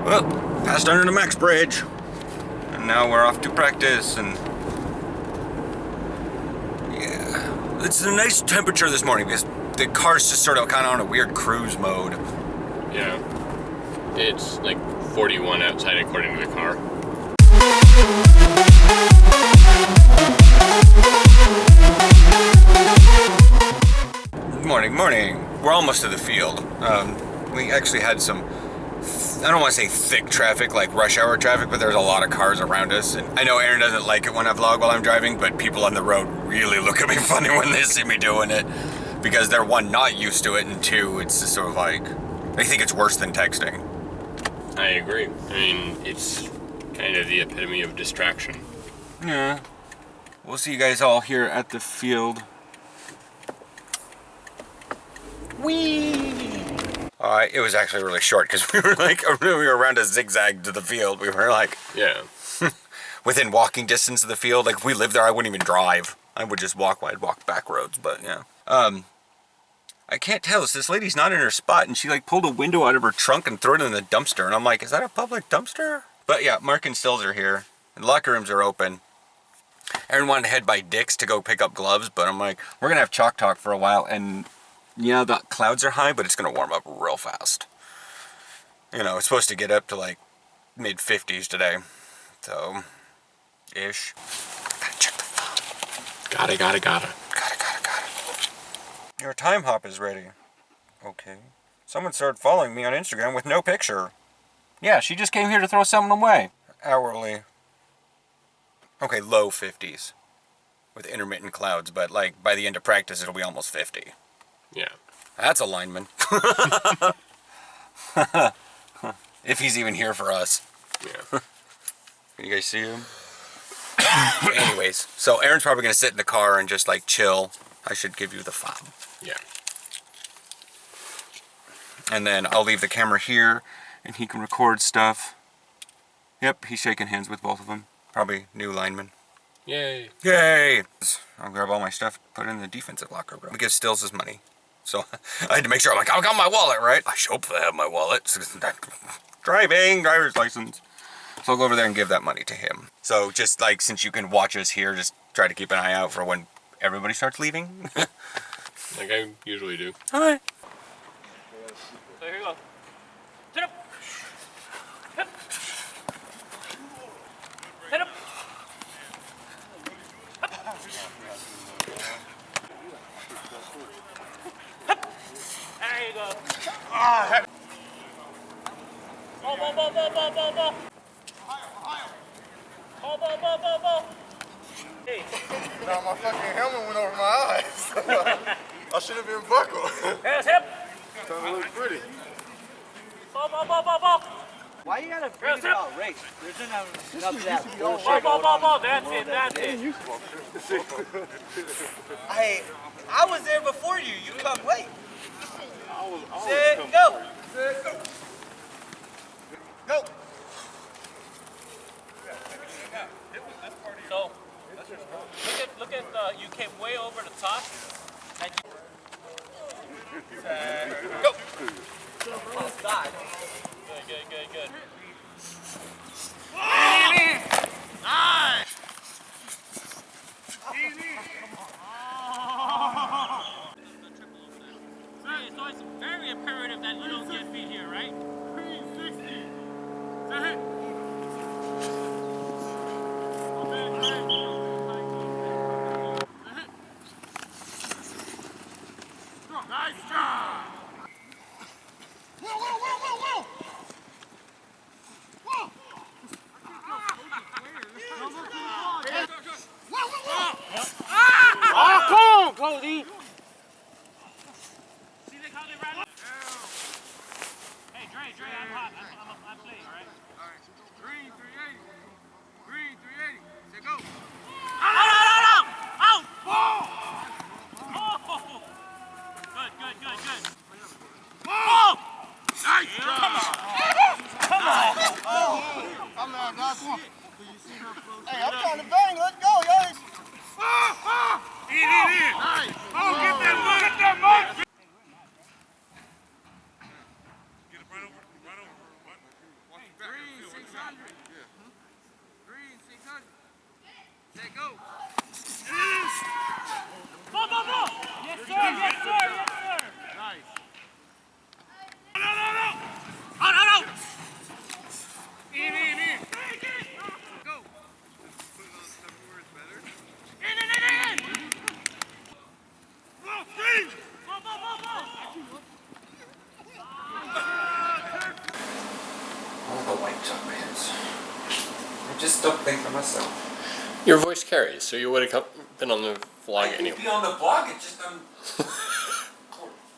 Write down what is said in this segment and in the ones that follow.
Well, passed under the Max Bridge. And now we're off to practice and... yeah. It's a nice temperature this morning because the car's just sort of kind of on a weird cruise mode. Yeah. It's like 41 outside according to the car. Morning. We're almost to the field. We actually had some, I don't want to say thick traffic, like rush hour traffic, but there's a lot of cars around us. And I know Aaron doesn't like it when I vlog while I'm driving, but people on the road really look at me funny when they see me doing it. Because they're, one, not used to it, and two, it's just sort of like, they think it's worse than texting. I agree. I mean, it's kind of the epitome of distraction. Yeah. We'll see you guys all here at the field. Whee! It was actually really short because we were around a zigzag to the field. We were like, yeah, within walking distance of the field. Like if we lived there, I wouldn't even drive. I would just walk. I'd walk back roads. But yeah, I can't tell. This lady's not in her spot, and she like pulled a window out of her trunk and threw it in the dumpster. And I'm like, is that a public dumpster? But yeah, Mark and Stills are here. And the locker rooms are open. Aaron wanted to head by Dick's to go pick up gloves, but I'm like, we're gonna have chalk talk for a while, and yeah, the clouds are high, but it's gonna warm up real fast. You know, it's supposed to get up to like mid-50s today, so ish. Gotta check the phone. Got it. Got it. Your time hop is ready. Okay. Someone started following me on Instagram with no picture. Yeah, she just came here to throw something away. Hourly. Okay, low 50s with intermittent clouds, but like by the end of practice, it'll be almost 50. Yeah. That's a lineman. If he's even here for us. Yeah. Can you guys see him? Anyways, so Aaron's probably going to sit in the car and just like chill. I should give you the fob. Yeah. And then I'll leave the camera here and he can record stuff. Yep, he's shaking hands with both of them. Probably new lineman. Yay. Yay! I'll grab all my stuff, put it in the defensive locker room. Because Stills his money. So I had to make sure, I'm like, I got my wallet, right? I should hopefully have my wallet. Driver's license. So I'll go over there and give that money to him. So just like, since you can watch us here, just try to keep an eye out for when everybody starts leaving. Like I usually do. Alright. So here you go. Sit up. Hip. Sit up. There you go. Ball. Ball. Hey. Now my fucking helmet went over my eyes. I should have been buckled. Hands hip. Trying to look pretty. Ball. Why you gotta bring it about race? There's enough of that bullshit. Ball. That's it. Hey, I was there before you. You come late. Set, go. Go. So, look at you came way over the top. And you, go. Oh God. Good. Nice. So it's very imperative that you don't get beat here, right? 360. That's it. Nice job. Whoa. Oh, come on, Cody. See how they ran up? Hey, Dre, I'm hot. I'm playing, all right? All right. Green 380. Say go. No! Out! Oh! Good. Oh! Nice job. Come on. I'm not nice one. Hey, I'm trying to bang. Let's go, guys. In. Nice. Oh, get that mud. Get it right over. Watch your back. the white top pants. I just don't think for myself. Your voice carries, so you would have been on the vlog I anyway. could be on the vlog, it's just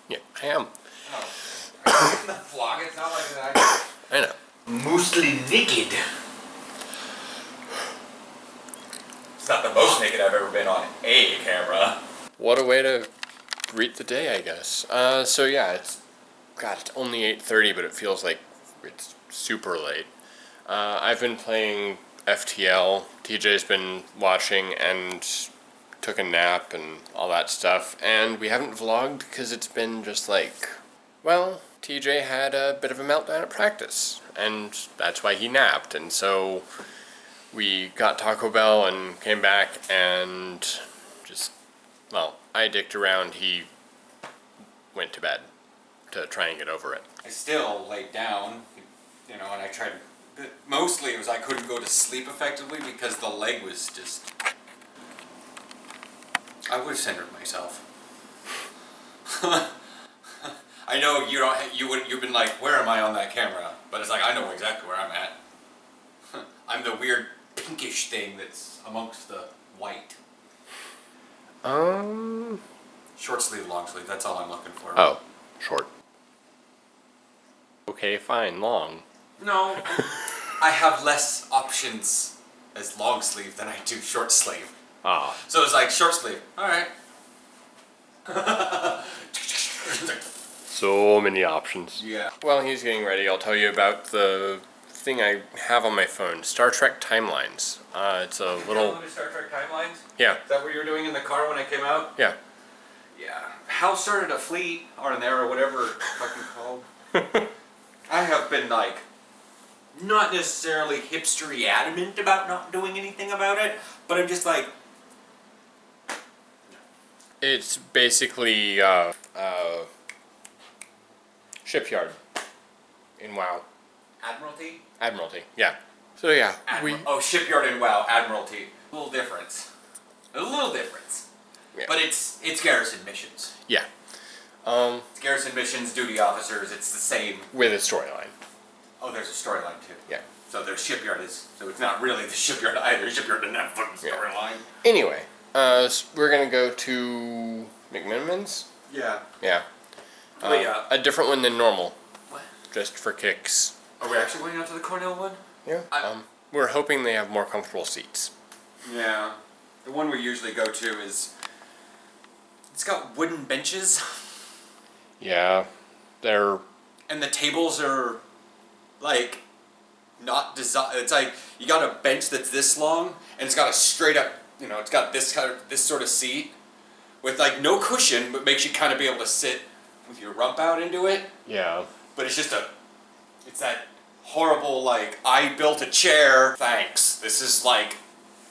Yeah, I am. in the vlog, it's not like that. I know. Mostly naked. It's not the most naked I've ever been on a camera. What a way to greet the day, I guess. So yeah, it's only 8:30, but it feels like it's super late. I've been playing FTL. TJ's been watching and took a nap and all that stuff. And we haven't vlogged because it's been just like, well, TJ had a bit of a meltdown at practice, and that's why he napped. And so we got Taco Bell and came back and just, well, I dicked around. He went to bed to try and get over it. I still laid down, and I tried. Mostly it was I couldn't go to sleep effectively because the leg was just. I would have centered myself. I know you don't. You've been like, where am I on that camera? But it's like I know exactly where I'm at. I'm the weird pinkish thing that's amongst the white. Short sleeve, long sleeve. That's all I'm looking for. Oh, short. Okay, fine, long. No, I have less options as long sleeve than I do short sleeve. Ah. So it's like short sleeve. All right. So many options. Yeah. Well, he's getting ready. I'll tell you about the thing I have on my phone. Star Trek Timelines. It's a little... Star Trek Timelines? Yeah. Is that what you were doing in the car when I came out? Yeah. Yeah. Hal started a fleet on there or whatever it's fucking called. I have been like, not necessarily hipstery adamant about not doing anything about it, but I'm just like... It's basically shipyard in WoW. Admiralty? Admiralty, yeah. So yeah, Shipyard and WoW, Admiralty. A little difference. Yeah. But it's garrison missions. Yeah. It's garrison missions, duty officers, it's the same. With a storyline. Oh, there's a storyline too. Yeah. So there's shipyard so it's not really the shipyard either. Shipyard doesn't have a fucking storyline. Anyway, we're gonna go to McMiniman's. Yeah. Yeah. Yeah. A different one than normal. What? Just for kicks. Are we actually going out to the Cornell one? Yeah. We're hoping they have more comfortable seats. Yeah. The one we usually go to it's got wooden benches. Yeah. They're... And the tables are, like, not designed. It's like, you got a bench that's this long, and it's got a straight up, it's got this sort of seat with, like, no cushion, but makes you kind of be able to sit with your rump out into it. Yeah. But it's just it's that horrible, like, I built a chair, thanks. This is like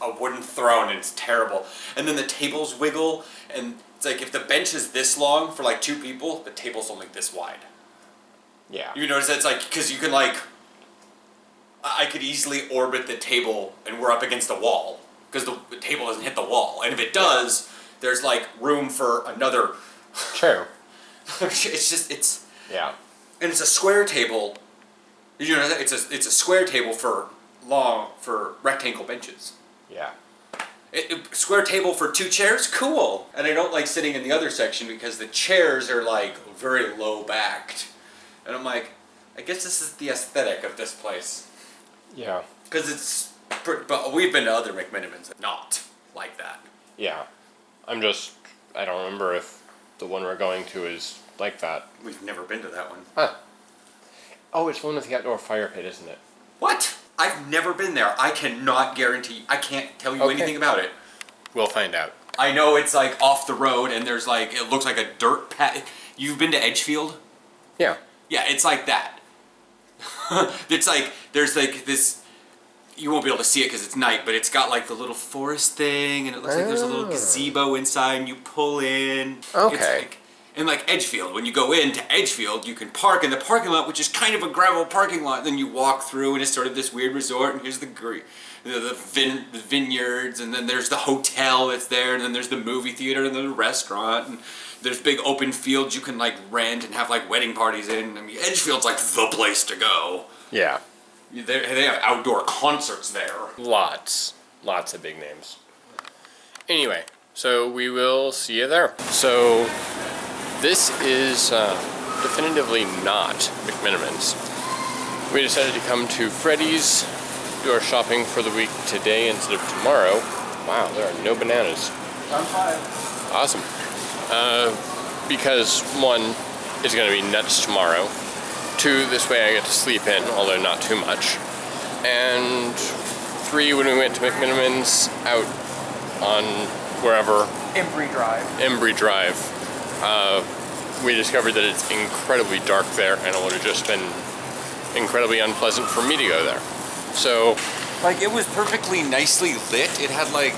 a wooden throne and it's terrible. And then the tables wiggle, and it's like if the bench is this long for like 2 people, the table's only this wide. Yeah. You notice that it's like, because you can like, I could easily orbit the table and we're up against the wall. Because the table doesn't hit the wall. And if it does, there's like room for another. True. it's. Yeah. And it's a square table. You know, it's a square table for rectangle benches. Yeah. Square table for 2 chairs, cool. And I don't like sitting in the other section because the chairs are like very low backed. And I'm like, I guess this is the aesthetic of this place. Yeah. Because but we've been to other McMinimans not like that. Yeah. I don't remember if the one we're going to is like that. We've never been to that one. Huh. Oh, it's one with the outdoor fire pit, isn't it? What? I've never been there. I cannot guarantee. I can't tell you anything about it. We'll find out. I know it's like off the road and there's like, it looks like a dirt patch. You've been to Edgefield? Yeah. Yeah, it's like that. It's like, there's like this, you won't be able to see it because it's night, but it's got like the little forest thing and it looks like there's a little gazebo inside and you pull in. Okay. It's like, and like Edgefield, when you go into Edgefield, you can park in the parking lot, which is kind of a gravel parking lot. Then you walk through, and it's sort of this weird resort. And here's the vineyards, and then there's the hotel that's there, and then there's the movie theater, and then the restaurant, and there's big open fields you can like rent and have like wedding parties in. I mean, Edgefield's like the place to go. Yeah. They have outdoor concerts there. Lots of big names. Anyway, so we will see you there. So this is definitively not McMinimans. We decided to come to Freddy's, do our shopping for the week today instead of tomorrow. Wow, there are no bananas. I'm fine. Awesome. Because one, it's going to be nuts tomorrow. Two, this way I get to sleep in, although not too much. And three, when we went to McMinimans out on wherever, Embry Drive, we discovered that it's incredibly dark there, and it would have just been incredibly unpleasant for me to go there. So, Like, it was perfectly nicely lit. It had like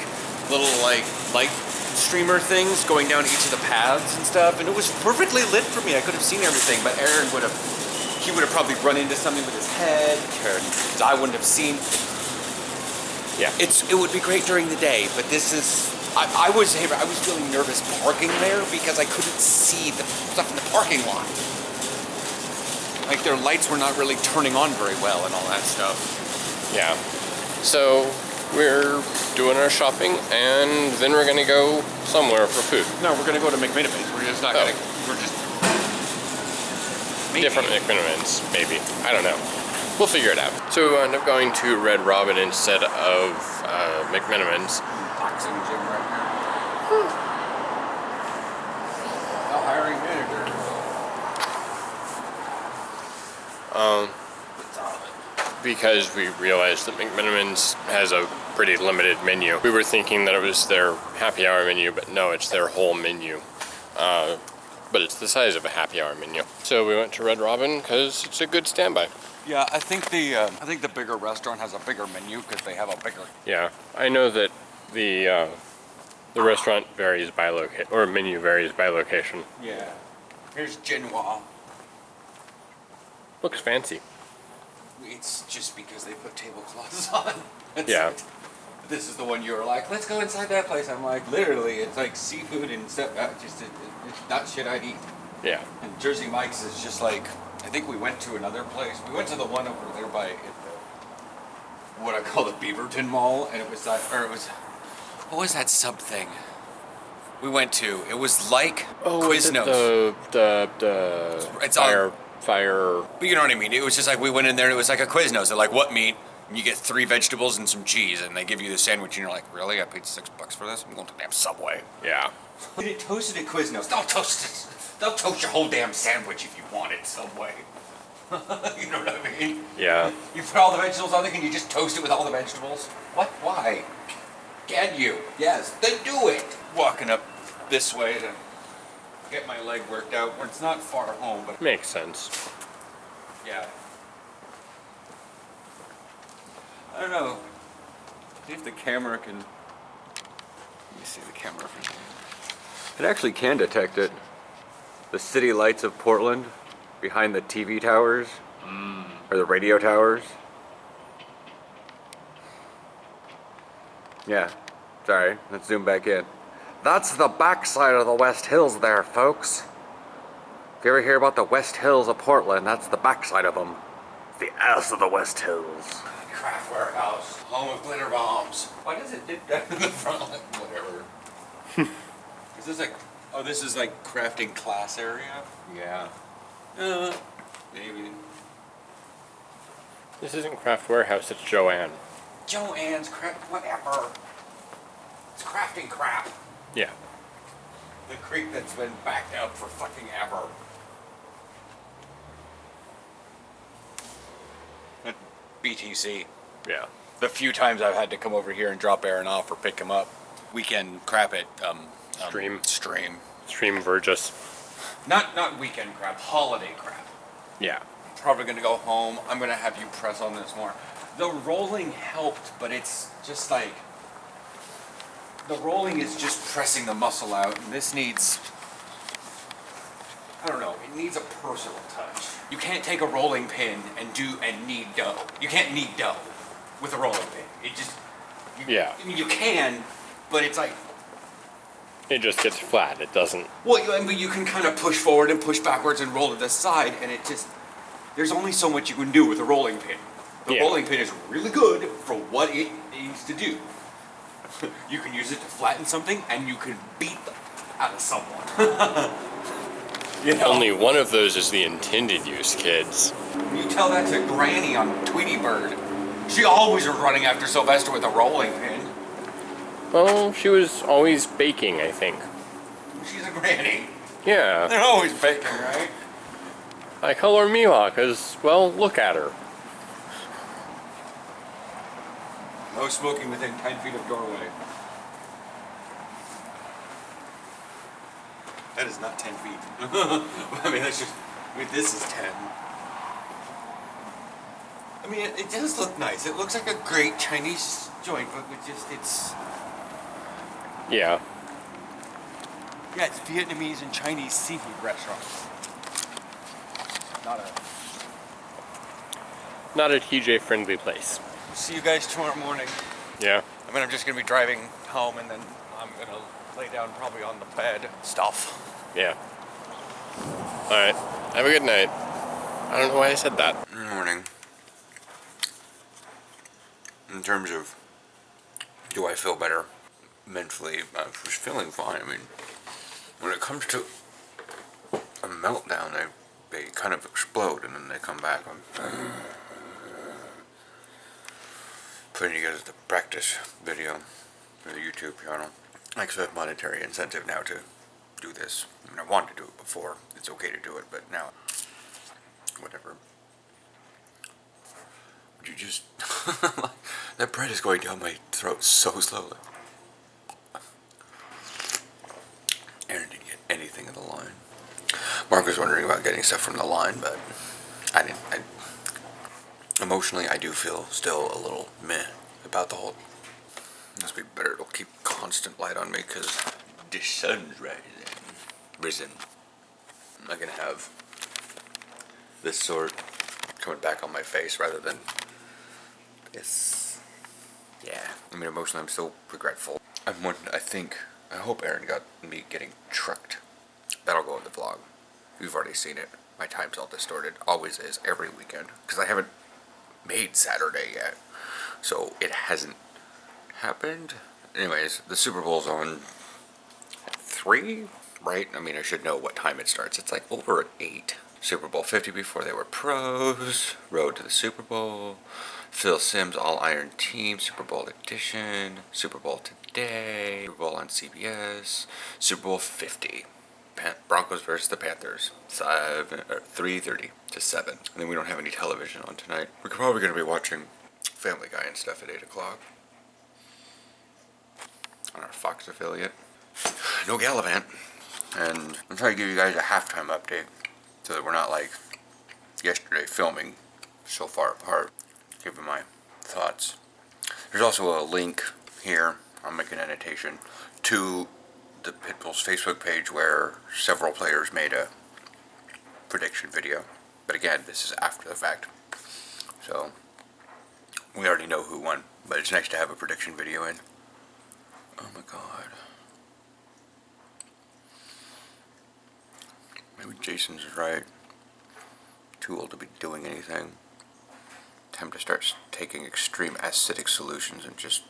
little like light streamer things going down each of the paths and stuff, and it was perfectly lit for me. I could have seen everything, but Aaron would have probably run into something with his head, because I wouldn't have seen. yeah. It would be great during the day, but this is. I was really nervous parking there because I couldn't see the stuff in the parking lot. Like, their lights were not really turning on very well and all that stuff. Yeah. So, we're doing our shopping, and then we're gonna go somewhere for food. No, we're gonna go to McMinimans. We're just not Oh. gonna. We're just. Maybe. Different McMinimans, maybe. I don't know. We'll figure it out. So we wound up going to Red Robin instead of McMinimans. Boxing gym right now. Now hiring manager. Because we realized that McMinimans has a pretty limited menu. We were thinking that it was their happy hour menu, but no, it's their whole menu. But it's the size of a happy hour menu. So we went to Red Robin because it's a good standby. Yeah, I think the bigger restaurant has a bigger menu because they have a bigger. Yeah, I know that the restaurant varies by menu varies by location. Yeah. Here's Genoa. Looks fancy. It's just because they put tablecloths on. That's Yeah. it. This is the one you were like, let's go inside that place. I'm like, literally, it's like seafood and stuff. It's not shit I'd eat. Yeah. And Jersey Mike's is just like, I think we went to another place. We went to the one over there by what I call the Beaverton Mall, and it was that, or it was, what was that sub thing we went to? It was like Quiznos. It's on- fire. But you know what I mean? It was just like we went in there and it was like a Quiznos. They're like, what meat? And you get 3 vegetables and some cheese, and they give you the sandwich, and you're like, really? I paid $6 for this? I'm going to the damn Subway. Yeah. Get it toasted at Quiznos. Don't toast it. They'll toast your whole damn sandwich if you want it, Subway. You know what I mean? Yeah. You put all the vegetables on there, can you just toast it with all the vegetables? What? Why? Can you? Yes. Then do it. Walking up this way to get my leg worked out. It's not far home, but Makes sense. yeah. I don't know. See if the camera can. Let me see the camera for a second. It actually can detect it. The city lights of Portland behind the TV towers or the radio towers. Yeah. Sorry. Let's zoom back in. That's the backside of the West Hills there, folks. If you ever hear about the West Hills of Portland, that's the backside of them. It's the ass of the West Hills. Craft warehouse, home of glitter bombs. Why does it dip down in the front like whatever? Is this like, oh, this is like crafting class area? Yeah. Maybe. This isn't Craft Warehouse, it's Joanne. Joanne's craft, whatever. It's crafting crap. Yeah. The creek that's been backed up for fucking ever. BTC. Yeah. The few times I've had to come over here and drop Aaron off or pick him up, weekend crap at Stream. Stream Burgess. Not weekend crap, holiday crap. Yeah. Probably gonna go home. I'm gonna have you press on this more. The rolling helped, but it's just like the rolling is just pressing the muscle out, and this needs, I don't know, it needs a personal touch. You can't take a rolling pin and knead dough. You can't knead dough with a rolling pin. It just, Yeah. I mean, you can, but it's like, It just gets flat, it doesn't. well, you can kind of push forward and push backwards and roll to the side, and it just, there's only so much you can do with a rolling pin. The Yeah. bowling pin is really good for what it needs to do. You can use it to flatten something, and you can beat the out of someone. You know? Only one of those is the intended use, kids. You tell that to Granny on Tweety Bird. She always was running after Sylvester with a rolling pin. Well, she was always baking, I think. She's a granny. Yeah. They're always baking, right? I call her Mila because, well, look at her. No smoking within 10 feet of doorway. That is not 10 feet. I mean, that's just, this is 10. I mean, it does look nice. It looks like a great Chinese joint, but it's... Yeah. Yeah, it's Vietnamese and Chinese seafood restaurants. Not a TJ friendly place. See you guys tomorrow morning. Yeah. I mean, I'm just gonna be driving home, and then I'm gonna lay down probably on the bed. Stuff. Yeah. Alright. Have a good night. I don't know why I said that. Good morning. In terms of, do I feel better mentally? I was feeling fine. I mean, when it comes to a meltdown, they kind of explode, and then they come back. I'm putting together the practice video for the YouTube channel. I actually have monetary incentive now to do this. I mean, I wanted to do it before. It's okay to do it, but now, whatever. Would you just... that bread is going down my throat so slowly. Aaron didn't get anything in the line. Mark was wondering about getting stuff from the line, but I didn't. Emotionally, I do feel still a little meh about the whole... Must be better. It'll keep constant light on me because the sun's risen. I'm not gonna have this sort coming back on my face rather than this. Yeah. I mean, emotionally, I'm still regretful. I hope Aaron got me getting trucked. That'll go in the vlog. You've already seen it. My time's all distorted. Always is, every weekend. Because I haven't made Saturday yet. So it hasn't happened. Anyways, the Super Bowl's on at 3, right? I mean, I should know what time it starts. It's like over at 8. Super Bowl 50 before they were pros. Road to the Super Bowl. Phil Simms All-Iron Team. Super Bowl Edition. Super Bowl Today. Super Bowl on CBS. Super Bowl 50. Broncos versus the Panthers. 3:30 to 7. And then we don't have any television on tonight. We're probably going to be watching Family Guy and stuff at 8 o'clock. On our Fox affiliate. No Gallivant. And I'm trying to give you guys a halftime update so that we're not like yesterday filming so far apart. Giving my thoughts. There's also a link here, I'll make an annotation, to the Pitbull's Facebook page where several players made a prediction video. But again, this is after the fact. So, we already know who won, but it's nice to have a prediction video in. Oh my god. Maybe Jason's right. Too old to be doing anything. Time to start taking extreme acidic solutions and just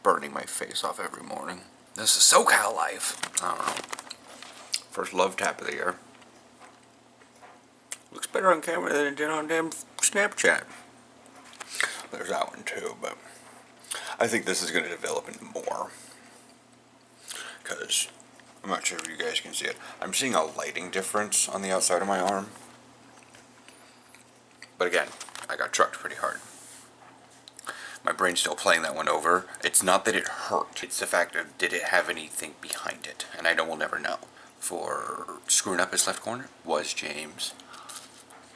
burning my face off every morning. This is SoCal life. I don't know. First love tap of the year. Looks better on camera than it did on damn Snapchat. There's that one too, but I think this is going to develop into more. Because I'm not sure if you guys can see it. I'm seeing a lighting difference on the outside of my arm. But again, I got trucked pretty hard. My brain's still playing that one over. It's not that it hurt. It's the fact of, did it have anything behind it? And I know we'll never know. For screwing up his left corner was James.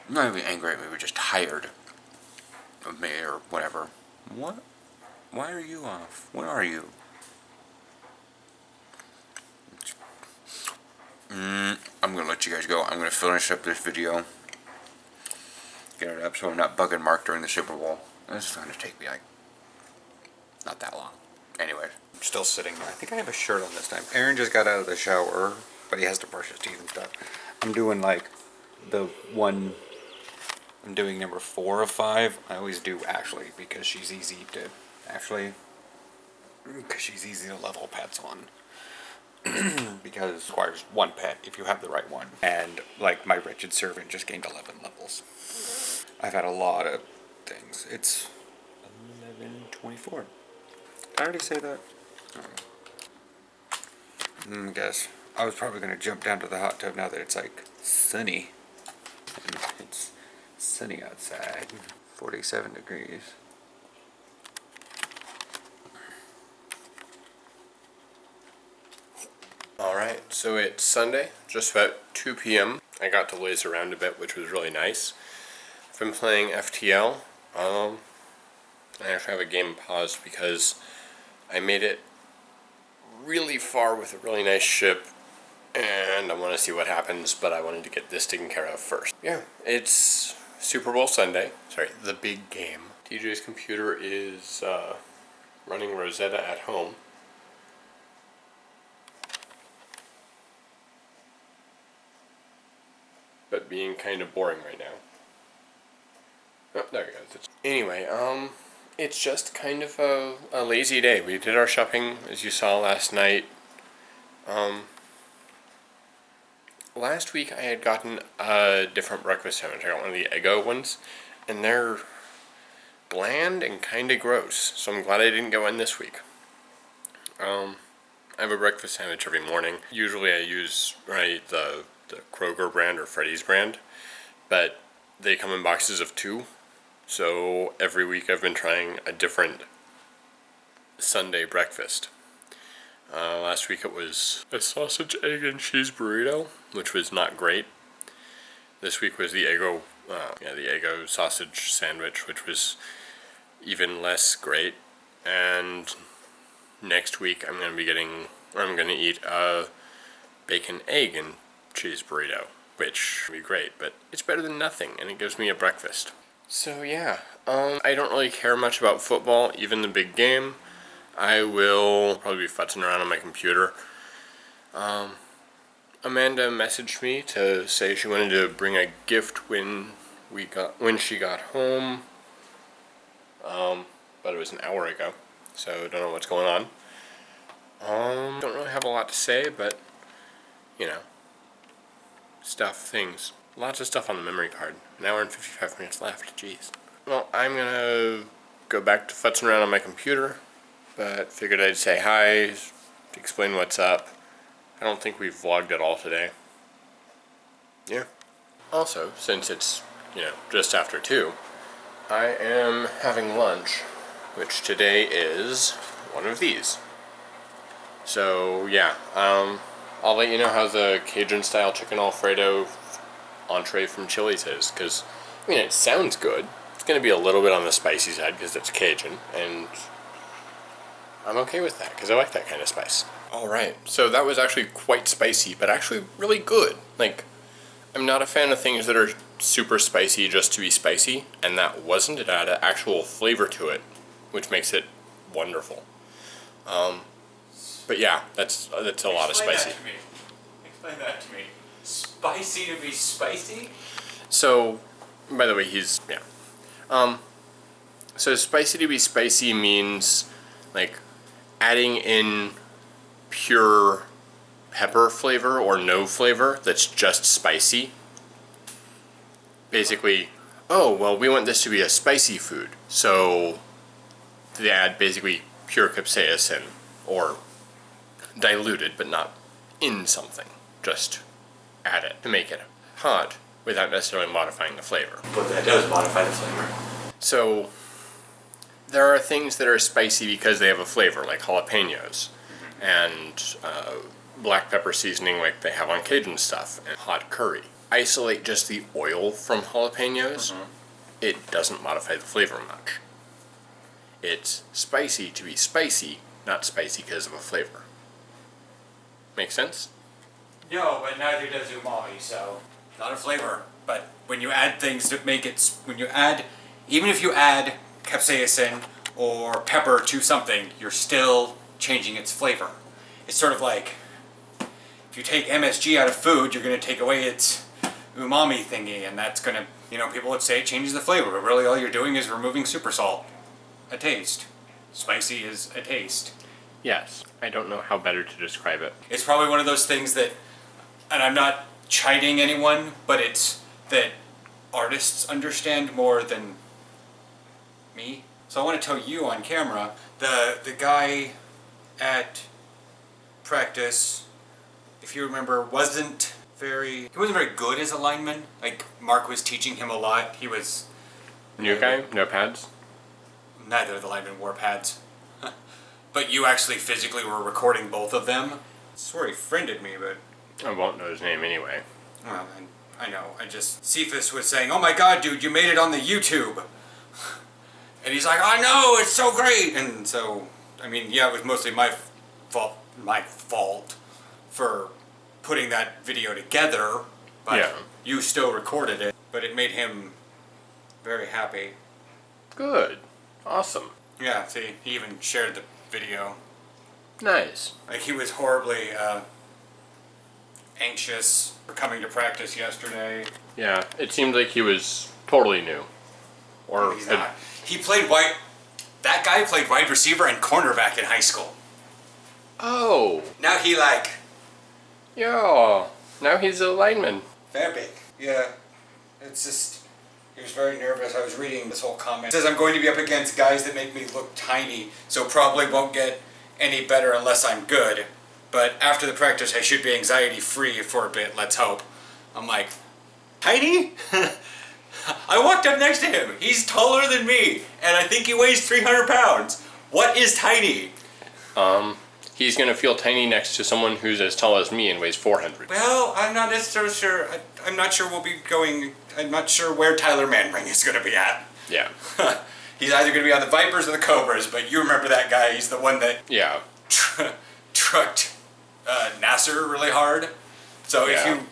I'm not even angry at me, we're just tired of me or whatever. What? Why are you off? Where are you? I'm gonna let you guys go. I'm gonna finish up this video. Get it up so I'm not bugging Mark during the Super Bowl. This is gonna take me like not that long. Anyway, I'm still sitting there. I think I have a shirt on this time. Aaron just got out of the shower, but he has to brush his teeth and stuff. I'm doing like the one I'm doing number 4 of 5. I always do Ashley because she's easy to level pets on. Because it requires 1 pet if you have the right one. And like my wretched servant just gained 11 levels. I've had a lot of things. It's 11:24. Did I already say that? I guess I was probably going to jump down to the hot tub now that it's like sunny. And it's sunny outside. 47 degrees. Alright, so it's Sunday, just about 2 p.m. I got to laze around a bit, which was really nice. I've been playing FTL. I actually have a game paused because I made it really far with a really nice ship, and I want to see what happens, but I wanted to get this taken care of first. Yeah, it's Super Bowl Sunday. Sorry, the big game. TJ's computer is running Rosetta at home. But being kind of boring right now. Oh, there we go. Anyway, it's just kind of a lazy day. We did our shopping, as you saw last night. Last week I had gotten a different breakfast sandwich. I got one of the Eggo ones, and they're bland and kind of gross. So I'm glad I didn't go in this week. I have a breakfast sandwich every morning. Usually I use the Kroger brand or Freddy's brand, but they come in boxes of 2. So every week I've been trying a different Sunday breakfast. Last week it was a sausage, egg, and cheese burrito, which was not great. This week was the Eggo sausage sandwich, which was even less great. And next week I'm going to eat a bacon, egg, and cheese burrito, which would be great, but it's better than nothing, and it gives me a breakfast. So yeah, I don't really care much about football, even the big game. I will probably be futzing around on my computer. Amanda messaged me to say she wanted to bring a gift when she got home, but it was an hour ago, so don't know what's going on. Don't really have a lot to say, but you know, things. Lots of stuff on the memory card. An hour and 55 minutes left. Jeez. Well, I'm gonna go back to futzing around on my computer, but figured I'd say hi, explain what's up. I don't think we've vlogged at all today. Yeah. Also, since it's, just after 2, I am having lunch, which today is one of these. So, yeah, I'll let you know how the Cajun-style chicken Alfredo entree from Chili's is, because, it sounds good. It's going to be a little bit on the spicy side because it's Cajun, and I'm okay with that because I like that kind of spice. Alright, so that was actually quite spicy, but actually really good. Like, I'm not a fan of things that are super spicy just to be spicy, and that wasn't. It had an actual flavor to it, which makes it wonderful. But yeah, that's a lot of spicy. Explain that to me. Spicy to be spicy? So, by the way, so spicy to be spicy means, like, adding in pure pepper flavor or no flavor that's just spicy. Basically, oh, well, we want this to be a spicy food, so they add basically pure capsaicin, or diluted, but not in something. Just add it to make it hot without necessarily modifying the flavor. But that does modify the flavor. So there are things that are spicy because they have a flavor, like jalapenos, and black pepper seasoning like they have on Cajun stuff, and hot curry. Isolate just the oil from jalapenos, it doesn't modify the flavor much. It's spicy to be spicy, not spicy because of a flavor. Make sense? No, but neither does umami, so not a flavor. But when you add things to make it, even if you add capsaicin or pepper to something, you're still changing its flavor. It's sort of like, if you take MSG out of food, you're going to take away its umami thingy, and that's going to You know, people would say it changes the flavor, but really all you're doing is removing super salt. A taste. Spicy is a taste. Yes. I don't know how better to describe it. It's probably one of those things that, and I'm not chiding anyone, but it's that artists understand more than me. So I want to tell you on camera, the guy at practice, if you remember, wasn't very good as a lineman. Like, Mark was teaching him a lot. He was... New guy? No pads? Neither of the linemen wore pads. But you actually physically were recording both of them. I swear he friended me, but... I won't know his name anyway. Well, I know. Cephas was saying, "Oh my god, dude, you made it on the YouTube." And he's like, "I know, it's so great." And so, I mean, yeah, it was mostly my fault for putting that video together. But Yeah. you still recorded it. But it made him very happy. Good. Awesome. Yeah, see, he even shared the video. Nice. Like, he was horribly anxious for coming to practice yesterday. Yeah, it seemed like he was totally new. Or He's not. He played that guy played wide receiver and cornerback in high school. Oh. Now he Yeah. Now he's a lineman. very big. Yeah. It's just, he was very nervous. I was reading this whole comment. It says, "I'm going to be up against guys that make me look tiny, so probably won't get any better unless I'm good. But after the practice, I should be anxiety-free for a bit, let's hope." I'm like, tiny? I walked up next to him. He's taller than me, and I think he weighs 300 pounds. What is tiny? He's gonna feel tiny next to someone who's as tall as me and weighs 400. Well, I'm not necessarily sure. I'm not sure we'll be going. I'm not sure where Tyler Manring is going to be at. Yeah. He's either going to be on the Vipers or the Cobras, but you remember that guy. He's the one that Yeah. trucked Nasser really hard. So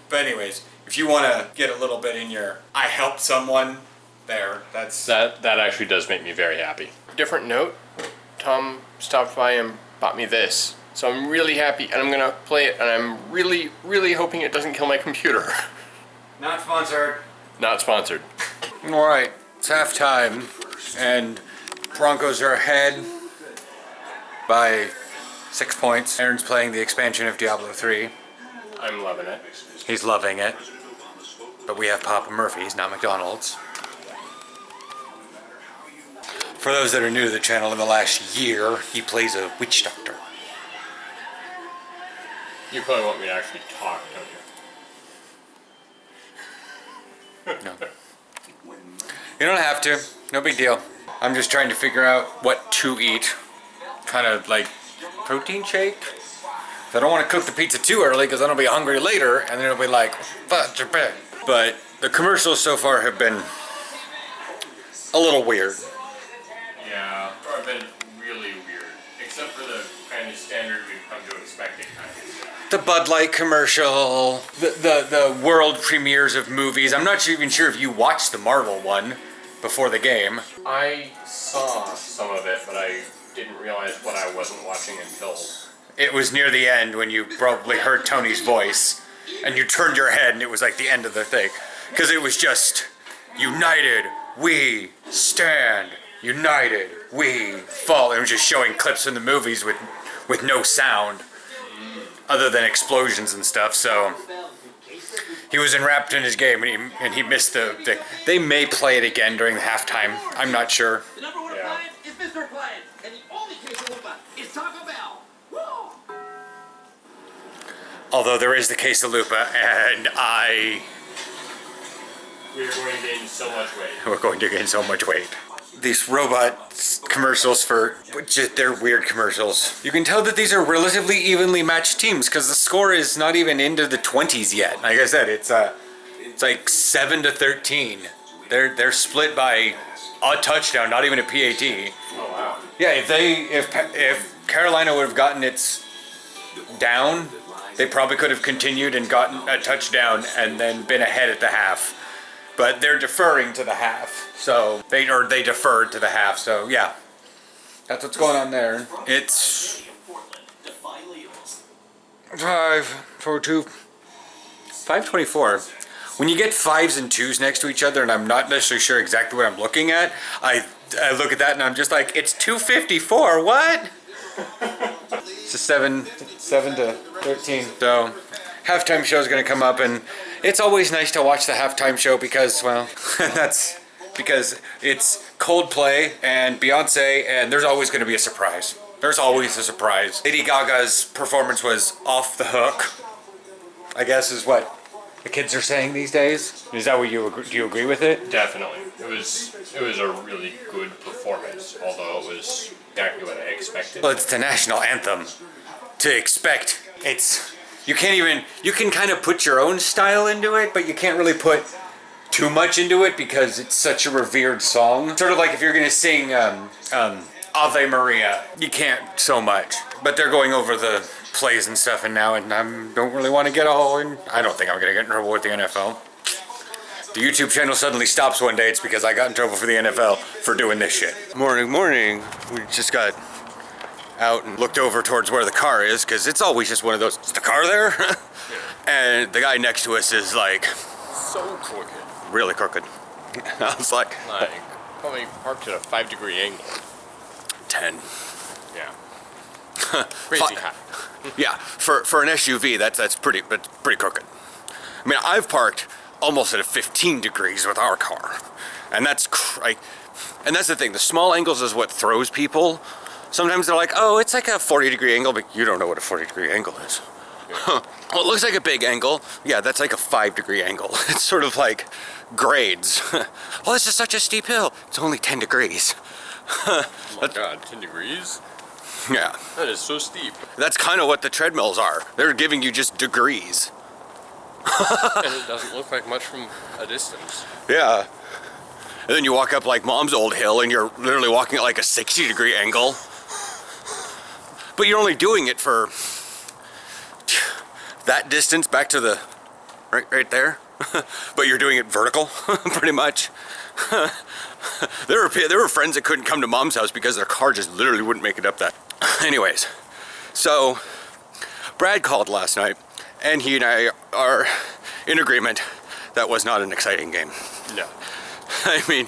but anyways, if you want to get a little bit in your "I helped someone" there, That actually does make me very happy. Different note, Tom stopped by and bought me this. So I'm really happy, and I'm gonna play it, and I'm really, really hoping it doesn't kill my computer. not sponsored. Not sponsored. All right, it's halftime, and Broncos are ahead by 6 points. Aaron's playing the expansion of Diablo 3. I'm loving it. He's loving it. But we have Papa Murphy's, not McDonald's. For those that are new to the channel, in the last year, he plays a witch doctor. You probably want me to actually talk, don't you? No. You don't have to. No big deal. I'm just trying to figure out what to eat. Kind of like protein shake. I don't want to cook the pizza too early because then I'll be hungry later and then it'll be like, "Fuck your bed." But the commercials so far have been a little weird. Yeah, or been really weird. Except for the kind of standard we've come to expect it kind of. The Bud Light commercial, the world premieres of movies. I'm not even sure if you watched the Marvel one before the game. I saw some of it, but I didn't realize what I wasn't watching until... It was near the end when you probably heard Tony's voice and you turned your head and it was like the end of the thing. Because it was just, "United, we stand. United, we fall." It was just showing clips from the movies with no sound other than explosions and stuff. So he was enwrapped in his game and he missed the thing. They may play it again during the halftime. I'm not sure. The number one appliance is Mr. Appliance, and the only quesadilla is Taco Bell. Woo! Although there is the quesadilla, and We're going to gain so much weight. we're going to gain so much weight. These robot commercials they're weird commercials. You can tell that these are relatively evenly matched teams because the score is not even into the 20s yet. Like I said, it's like 7-13. They're split by a touchdown, not even a PAT. Oh, wow. Yeah, if Carolina would have gotten its down, they probably could have continued and gotten a touchdown and then been ahead at the half. But they're deferring to the half, so they deferred to the half. So yeah, that's what's going on there. It's 5:24. when you get 5s and 2s next to each other and I'm not necessarily sure exactly what I'm looking at, I look at that and I'm just like, it's 254, what? It's a 7 to 13. So halftime show is going to come up, and it's always nice to watch the halftime show because, well, that's because it's Coldplay and Beyonce, and there's always going to be a surprise. There's always a surprise. Lady Gaga's performance was off the hook, I guess is what the kids are saying these days. Is that what do you agree with it? Definitely. It was a really good performance, although it was exactly what I expected. Well, it's the national anthem. To expect, you can kind of put your own style into it, but you can't really put too much into it because it's such a revered song. Sort of like if you're gonna sing Ave Maria, you can't so much. But they're going over the plays and stuff, and now, and I don't really want to get all in. I don't think I'm gonna get in trouble with the NFL. The YouTube channel suddenly stops one day, it's because I got in trouble for the NFL for doing this shit. Morning. We just got out and looked over towards where the car is, because it's always just one of those, is the car there? And the guy next to us is like, So crooked. really crooked. I was like, Probably parked at a 5-degree angle. 10. Yeah. Crazy high. Yeah, for an SUV, that's pretty crooked. I mean, I've parked almost at a 15 degrees with our car, and that's the thing. The small angles is what throws people. Sometimes they're like, oh, it's like a 40-degree angle, but you don't know what a 40-degree angle is. Yeah. Well, it looks like a big angle. Yeah, that's like a 5-degree angle. It's sort of like grades. Well, this is such a steep hill. It's only 10 degrees. Oh my God, 10 degrees? Yeah. That is so steep. That's kind of what the treadmills are. They're giving you just degrees. And it doesn't look like much from a distance. Yeah. And then you walk up like Mom's old hill and you're literally walking at like a 60-degree angle. But you're only doing it for that distance back to the, right there. But you're doing it vertical, pretty much. There were friends that couldn't come to Mom's house because their car just literally wouldn't make it up that. Anyways, so Brad called last night, and he and I are in agreement that was not an exciting game. No. I mean,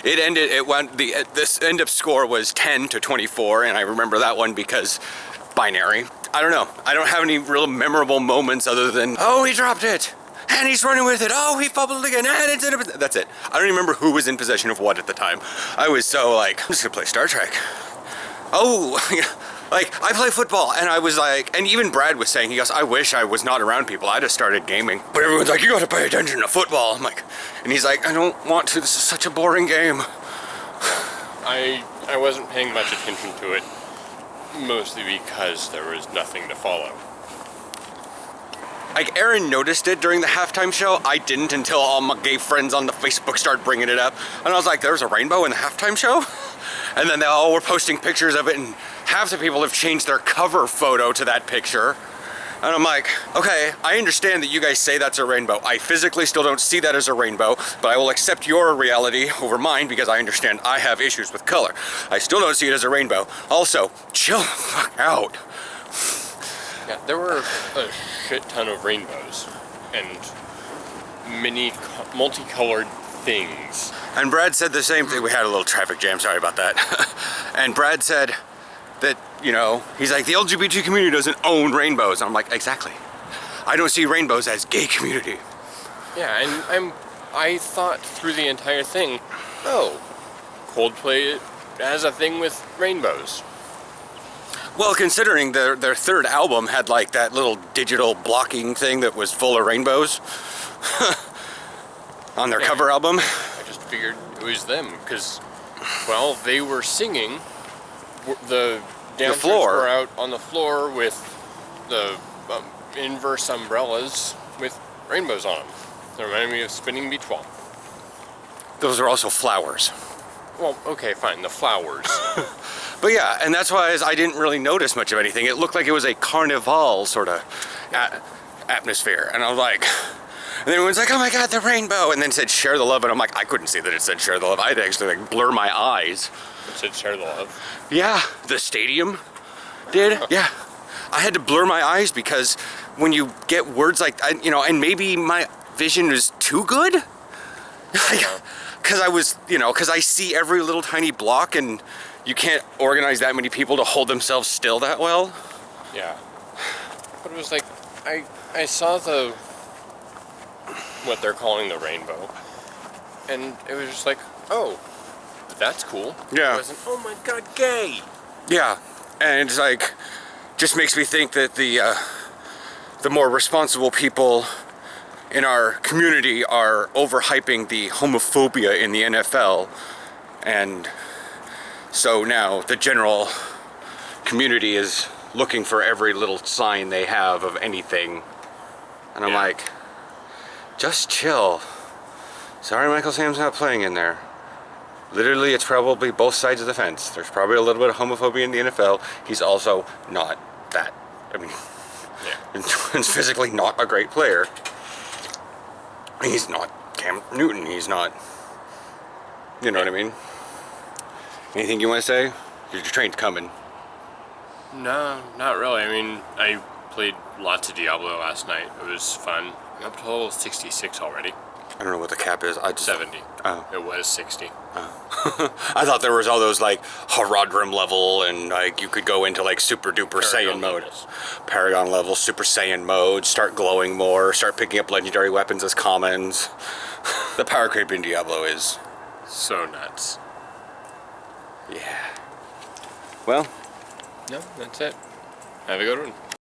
this end up score was 10-24, and I remember that one because binary. I don't know. I don't have any real memorable moments other than, oh, he dropped it, and he's running with it, oh, he fumbled again, and it's in a... That's it. I don't even remember who was in possession of what at the time. I was so like, I'm just gonna play Star Trek. Oh, like, I play football, and I was like, and even Brad was saying, he goes, I wish I was not around people, I'd have started gaming. But everyone's like, you gotta pay attention to football. I'm like, and he's like, I don't want to, this is such a boring game. I wasn't paying much attention to it, mostly because there was nothing to follow. Like, Aaron noticed it during the halftime show. I didn't until all my gay friends on the Facebook started bringing it up. And I was like, there's a rainbow in the halftime show? And then they all were posting pictures of it, and half the people have changed their cover photo to that picture. And I'm like, okay, I understand that you guys say that's a rainbow. I physically still don't see that as a rainbow, but I will accept your reality over mine because I understand I have issues with color. I still don't see it as a rainbow. Also, chill the fuck out. Yeah, there were a shit ton of rainbows and many multicolored things. And Brad said the same thing. We had a little traffic jam, sorry about that. And Brad said that, you know, he's like, the LGBT community doesn't own rainbows. And I'm like, exactly. I don't see rainbows as gay community. Yeah, and I thought through the entire thing, oh, Coldplay has a thing with rainbows. Well, considering their third album had like that little digital blocking thing that was full of rainbows on their cover album. I just figured it was them because, well, they were singing. The dancers were out on the floor with the inverse umbrellas with rainbows on them. They reminded me of Spinning Beach Ball. Those are also flowers. Well, okay, fine, the flowers. But yeah, and that's why I didn't really notice much of anything. It looked like it was a carnival sort of atmosphere. And I was like, and then everyone's like, oh my God, the rainbow. And then said, share the love. And I'm like, I couldn't see that it said share the love. I had to actually like blur my eyes. It said share the love? Yeah, the stadium did. Yeah, I had to blur my eyes because when you get words like, you know, and maybe vision is too good. Because because I see every little tiny block, and you can't organize that many people to hold themselves still that well. Yeah. But it was like, I saw what they're calling the rainbow, and it was just like, oh, that's cool. Yeah. It wasn't, oh my god, gay. Yeah, and it's like, just makes me think that the more responsible people in our community are overhyping the homophobia in the NFL, and so now the general community is looking for every little sign they have of anything, and I'm like, just chill. Sorry Michael Sam's not playing in there. Literally, it's probably both sides of the fence. There's probably a little bit of homophobia in the NFL. He's also not that, he's physically not a great player. He's not Cam Newton. He's not, you know what I mean? Anything you want to say? Your train's coming. No, not really. I mean, I played lots of Diablo last night. It was fun. I'm up to level 66 already. I don't know what the cap is. 70. Oh. It was 60. I thought there was all those like Haradrim level, and like you could go into like super duper Saiyan mode. Levels. Paragon level, Super Saiyan mode, start glowing more, start picking up legendary weapons as commons. The power creep in Diablo is So nuts. yeah. Well, No, that's it. Have a good one.